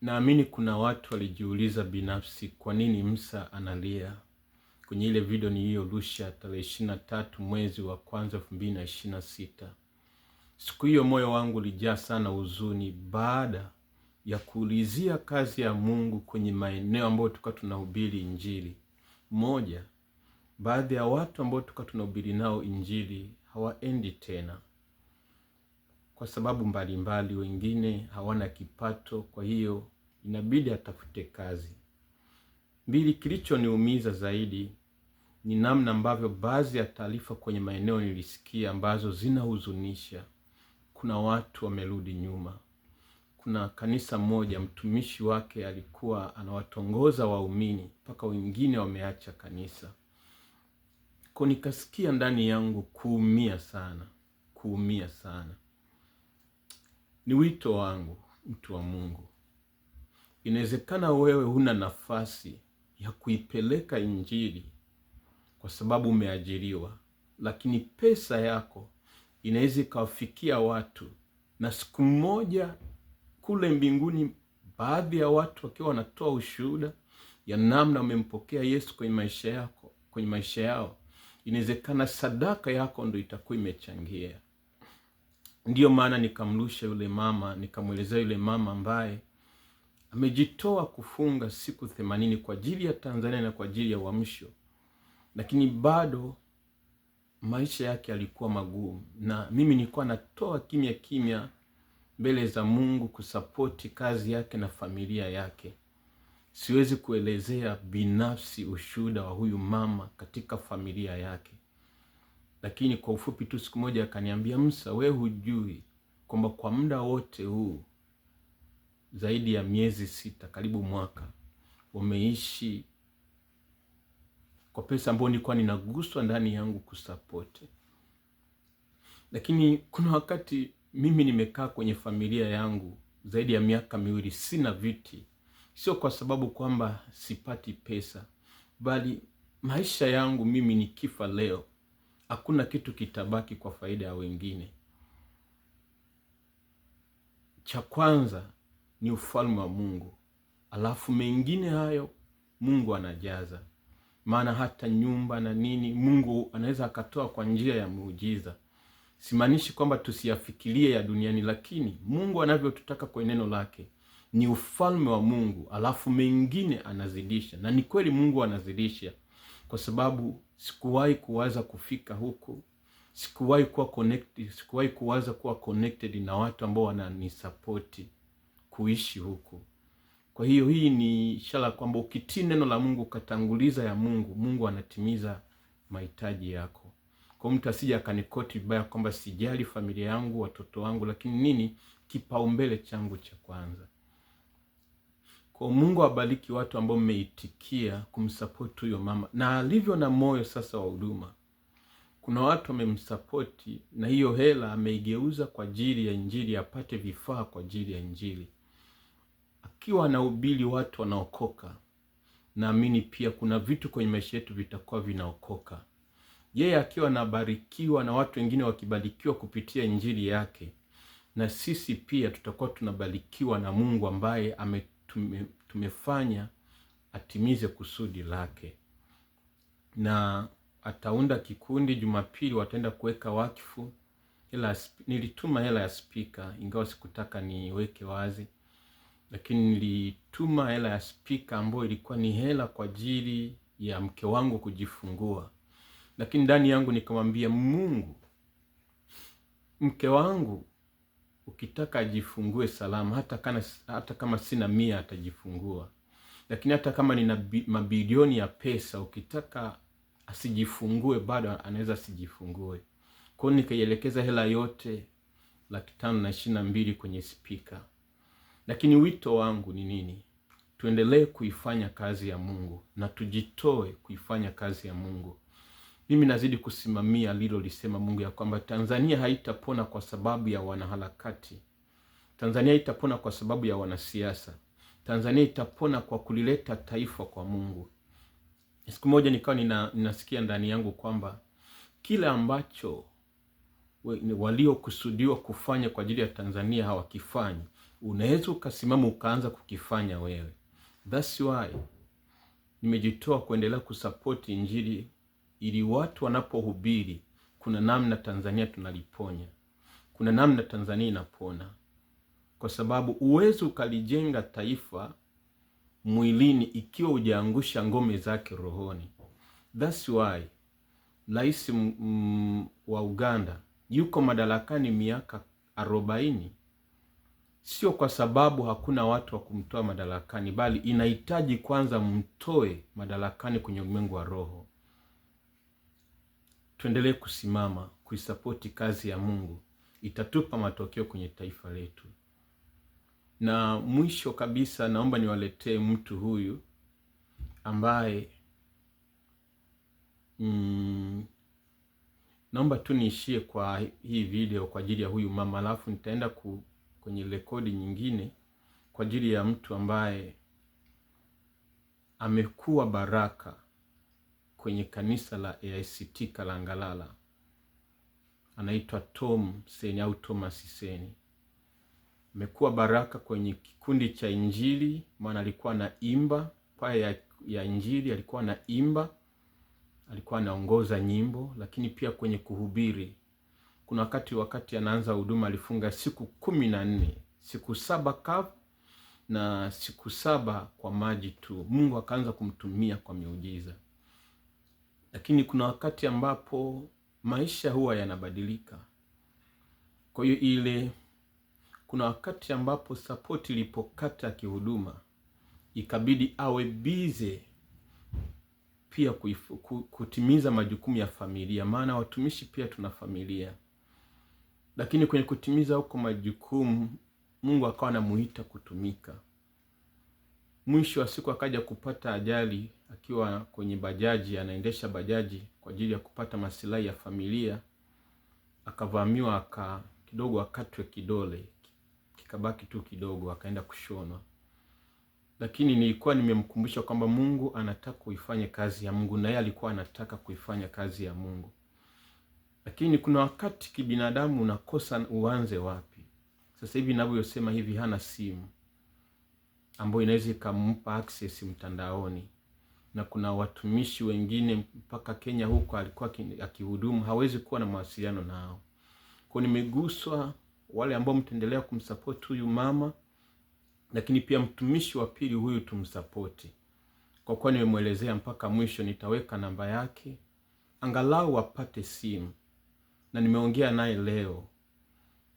Naamini kuna watu walijiuliza binafsi kwa nini Musa analia. Kwenye ile video niliyorusha tarehe 23 mwezi wa kwanza 2026. Siku hiyo moyo wangu ulijaa sana huzuni baada ya kuulizia kazi ya Mungu kwenye maeneo ambayo tulikuwa tunahubiri Injili. Moja, baadhi ya watu ambao tulikuwa tunahubiri nao Injili hawaendi tena kwa sababu mbalimbali. Wengine hawana kipato, kwa hiyo inabidi atafute kazi. Mbili, kilichoniumiza zaidi ni namna ambavyo baadhi ya taarifa kwenye maeneo nilisikia ambazo zinahuzunisha. Kuna watu wamerudi nyuma. Kuna kanisa moja mtumishi wake alikuwa anawatongoza waumini mpaka wengine wameacha kanisa. Kwa nikasikia ndani yangu kuumia sana. Ni wito wangu, mtu wa Mungu. Inawezekana wewe huna nafasi ya kuipeleka Injili kwa sababu umeajiriwa, lakini pesa yako inaweza ikawafikia watu, na siku moja kule mbinguni baadhi ya watu wakiwa wanatoa ushuhuda ya namna wamempokea Yesu kwenye maisha yao, inawezekana sadaka yako ndio itakuwa imechangia. Ndiyo maana nikamrusha yule mama, nikamwelezea yule mama ambaye amejitoa kufunga siku 80 kwa ajili ya Tanzania na kwa ajili ya uamsho, lakini bado maisha yake yalikuwa magumu, na mimi nilikuwa natoa kimya mbele za Mungu kusapoti kazi yake na familia yake. Siwezi kuelezea binafsi ushuhuda wa huyu mama katika familia yake, lakini kwa ufupi tu, siku moja akaniambia, Musa, wewe hujui kwamba kwa muda wote huu zaidi ya miezi 6, karibu mwaka, wameishi kwa pesa ambayo nilikuwa ninaguswa ndani yangu kusapoti. Lakini kuna wakati mimi nimekaa kwenye familia yangu zaidi ya miaka 2 sina viti, sio kwa sababu kwamba sipati pesa, bali maisha yangu mimi nikifa leo hakuna kitu kitabaki kwa faida ya wengine. Cha kwanza ni ufalme wa Mungu, alafu mengine hayo Mungu anajaza. Maana hata nyumba na nini Mungu anaweza akatoa kwa njia ya muujiza. Simaanishi kwamba tusiyafikirie ya duniani, lakini Mungu anavyotutaka kwa neno lake ni ufalme wa Mungu, alafu mengine anazidisha. Na ni kweli Mungu anazidisha, kwa sababu sikuwahi kuwaza kufika huko, sikuwahi kuwaza kuwa connected na watu ambao wananisapoti kuishi huko. Kwa hiyo hii ni ishara kwamba ukitii neno la Mungu, ukatanguliza ya Mungu, Mungu anatimiza mahitaji yako. Kwa mtu asije akanikoti vibaya kwamba sijali familia yangu, watoto wangu, lakini nini kipaumbele changu cha kwanza. Kwa Mungu abariki watu ambao mmeitikia kumsupport huyo mama, na alivyo na moyo sasa wa huduma. Kuna watu wamemsapoti na hiyo hela ameigeuza kwa ajili ya Injili, apate vifaa kwa ajili ya Injili. Akiwa anahubiri watu wanaokoka, naamini pia kuna vitu kwenye maisha yetu vitakuwa vinaokoka. Yeye akiwa anabarikiwa na watu wengine wakibarikiwa kupitia Injili yake, na sisi pia tutakuwa tunabarikiwa na Mungu ambaye tumefanya atimize kusudi lake. Na ataunda kikundi Jumapili, wataenda kuweka wakifu. Nilituma hela ya speaker, ingawa sikutaka niweke wazi, lakini nilituma hela ya speaker ambayo ilikuwa ni hela kwa ajili ya mke wangu kujifungua. Lakini ndani yangu nikamwambia Mungu, mke wangu ukitaka ajifungue salama, hata kama sina 100 atajifungua. Lakini hata kama nina mabilioni ya pesa, ukitaka asijifungue bado anaweza asijifungue. Kwa hiyo nikaielekeza hela yote 522 kwenye speaker. Lakini wito wangu ni nini? Tuendelee kuifanya kazi ya Mungu na tujitoe kuifanya kazi ya Mungu. Mimi nazidi kusimamia lisema Mungu ya kwamba Tanzania haitapona kwa sababu ya wanaharakati. Tanzania haitapona kwa sababu ya wanasiasa. Tanzania itapona kwa kulileta taifa kwa Mungu. Siku moja nikawa ninasikia ndani yangu kwamba kile ambacho waliokusudiwa kufanya kwa ajili ya Tanzania hawakifanyi, unaweza ukasimama ukaanza kukifanya wewe. That's why nimejitoa kuendelea kusapoti Injili, ili watu wanapohubiri, kuna namna Tanzania tunaliponya, kuna namna Tanzania inapona, kwa sababu uwezo ukalijenga taifa mwilini ikiwa hujaangusha ngome zake rohoni. That's why Rais wa Uganda yuko madarakani miaka 40, sio kwa sababu hakuna watu wa kumtoa madarakani, bali inahitaji kwanza mtoe madarakani kwenye ulimwengu wa roho. Tuendelee kusimama kuisapoti kazi ya Mungu, itatupa matokeo kwenye taifa letu. Na mwisho kabisa, naomba niwaletee mtu huyu ambaye naomba tu niishie kwa hii video kwa ajili ya huyu mama, alafu nitaenda kwenye rekodi nyingine kwa ajili ya mtu ambaye amekuwa baraka kwenye kanisa la AICT Kalangalala. Anaitwa Tom Seni au Thomas Seni. Amekuwa baraka kwenye kikundi cha Injili, maana alikuwa na imba pale ya Injili, alikuwa na imba, alikuwa anaongoza nyimbo, lakini pia kwenye kuhubiri. Kuna wakati anaanza huduma alifunga siku 14, siku 7 kavu na siku 7 kwa maji tu. Mungu akaanza kumtumia kwa miujiza. Lakini kuna wakati ambapo maisha huwa yanabadilika. Kwa hiyo kuna wakati ambapo support ilipokata kihuduma, ikabidi awe bize pia kutimiza majukumu ya familia, maana watumishi pia tuna familia. Lakini kwenye kutimiza huko majukumu, Mungu akawa anamuita kutumika. Mwisho wa siku akaja kupata ajali akiwa kwenye bajaji, anaendesha bajaji kwa ajili ya kupata masilahi ya familia. Akavamiwa, kidogo akatwe kidole, kikabaki tu kidogo, akaenda kushonwa. Lakini nilikuwa nimemkumbusha kwamba Mungu anataka kuifanya kazi ya Mungu, na yeye alikuwa anataka kuifanya kazi ya Mungu. Lakini kuna wakati kibinadamu unakosa uanze wapi. Sasa hivi ninavyosema hivi, hana simu ambayo inaweza ikampa access mtandaoni, na kuna watumishi wengine mpaka Kenya huko alikuwa akihudumu, hawezi kuwa na mawasiliano nao. Kwa nimeguswa wale ambao mtaendelea kumsupport huyu mama, lakini pia mtumishi wa pili huyu tumsapoti. Kwa kuwa nimemwelezea mpaka mwisho, nitaweka namba yake angalau apate simu. Na nimeongea naye leo,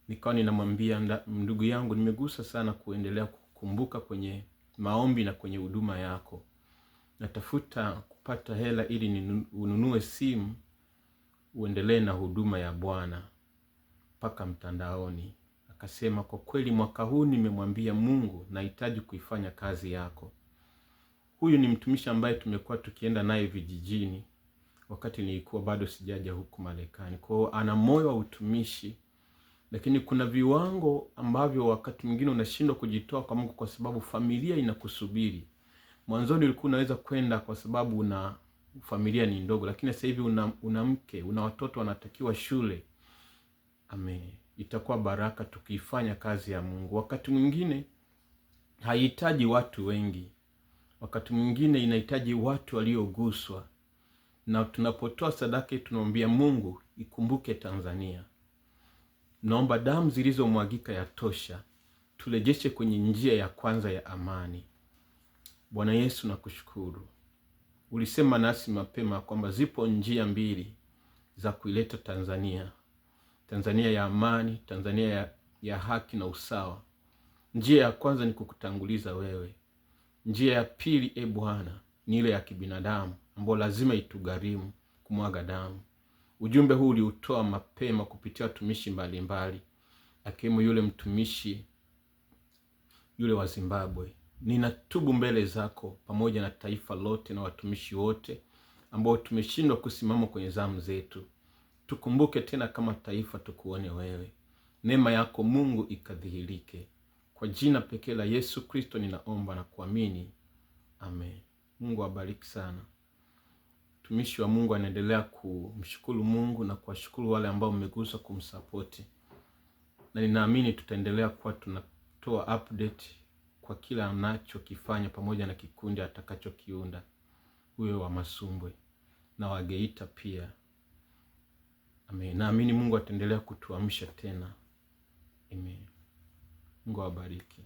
nikawa ninamwambia, ndugu yangu, nimegusa sana kuendelea kukumbuka kwenye maombi na kwenye huduma yako. Natafuta kupata hela ili ununue simu, uendelee na huduma ya Bwana mpaka mtandaoni. Akasema, kwa kweli mwaka huu nimemwambia Mungu nahitaji kuifanya kazi yako. Huyu ni mtumishi ambaye tumekuwa tukienda naye vijijini wakati nilikuwa bado sijaja huku Marekani. Kwa hiyo ana moyo wa utumishi, lakini kuna viwango ambavyo wakati mwingine unashindwa kujitoa kwa Mungu kwa sababu familia inakusubiri. Mwanzoni ulikuwa unaweza kwenda kwa sababu familia ni ndogo, lakini sasa hivi una mke, una watoto wanatakiwa shule. Itakuwa baraka tukifanya kazi ya Mungu. Wakati mwingine haihitaji watu wengi, wakati mwingine inahitaji watu walioguswa. Na tunapotoa sadaka tunaambia Mungu, ikumbuke Tanzania. Naomba damu zilizomwagika yatosha, turejeshe kwenye njia ya kwanza ya amani. Bwana Yesu, nakushukuru. Ulisema nasi mapema kwamba zipo njia mbili za kuileta Tanzania. Tanzania ya amani, Tanzania ya haki na usawa. Njia ya kwanza ni kukutanguliza wewe. Njia ya pili, Bwana, ni ile ya kibinadamu ambayo lazima itugharimu kumwaga damu. Ujumbe huu uliutoa mapema kupitia watumishi mbalimbali, akiwemo yule mtumishi yule wa Zimbabwe. Ninatubu mbele zako pamoja na taifa lote na watumishi wote ambao tumeshindwa kusimama kwenye zamu zetu. Tukumbuke tena kama taifa, tukuone wewe. Neema yako Mungu ikadhihirike. Kwa jina pekee la Yesu Kristo ninaomba na kuamini. Amen. Mungu abariki sana. Mtumishi wa Mungu anaendelea kumshukuru Mungu na kuwashukuru wale ambao mmeguswa kumsapoti. Na ninaamini tutaendelea kuwa kutoa update kwa kila anachokifanya pamoja na kikundi atakachokiunda, huyo wa Masumbwe na wa Geita pia. Amen. Naamini Mungu ataendelea kutuamsha tena. Amen. Mungu awabariki.